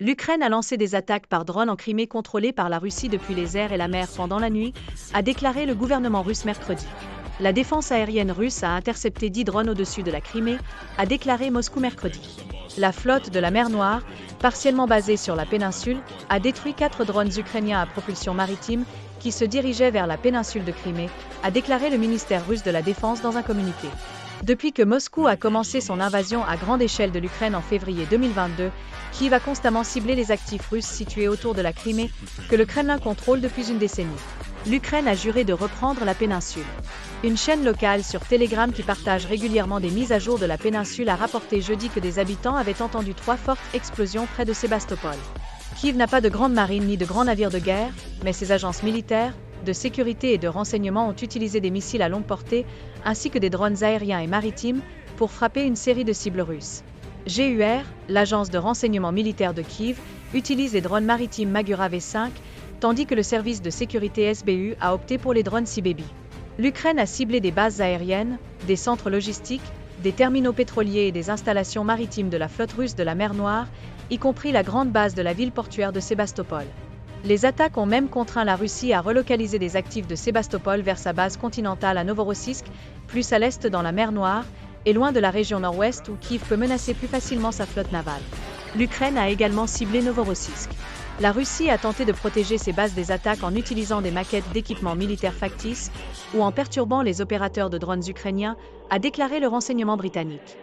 L'Ukraine a lancé des attaques par drone en Crimée contrôlées par la Russie depuis les airs et la mer pendant la nuit, a déclaré le gouvernement russe mercredi. La défense aérienne russe a intercepté 10 drones au-dessus de la Crimée, a déclaré Moscou mercredi. La flotte de la mer Noire, partiellement basée sur la péninsule, a détruit 4 drones ukrainiens à propulsion maritime qui se dirigeaient vers la péninsule de Crimée, a déclaré le ministère russe de la Défense dans un communiqué. Depuis que Moscou a commencé son invasion à grande échelle de l'Ukraine en février 2022, Kiev a constamment ciblé les actifs russes situés autour de la Crimée, que le Kremlin contrôle depuis une décennie. L'Ukraine a juré de reprendre la péninsule. Une chaîne locale sur Telegram qui partage régulièrement des mises à jour de la péninsule a rapporté jeudi que des habitants avaient entendu 3 fortes explosions près de Sébastopol. Kiev n'a pas de grande marine ni de grands navires de guerre, mais ses agences militaires, de sécurité et de renseignement ont utilisé des missiles à longue portée, ainsi que des drones aériens et maritimes, pour frapper une série de cibles russes. GUR, l'agence de renseignement militaire de Kiev, utilise les drones maritimes Magura V5, tandis que le service de sécurité SBU a opté pour les drones Sea Baby. L'Ukraine a ciblé des bases aériennes, des centres logistiques, des terminaux pétroliers et des installations maritimes de la flotte russe de la mer Noire, y compris la grande base de la ville portuaire de Sébastopol. Les attaques ont même contraint la Russie à relocaliser des actifs de Sébastopol vers sa base continentale à Novorossiysk, plus à l'est dans la mer Noire, et loin de la région nord-ouest où Kiev peut menacer plus facilement sa flotte navale. L'Ukraine a également ciblé Novorossiysk. La Russie a tenté de protéger ses bases des attaques en utilisant des maquettes d'équipements militaires factices ou en perturbant les opérateurs de drones ukrainiens, a déclaré le renseignement britannique.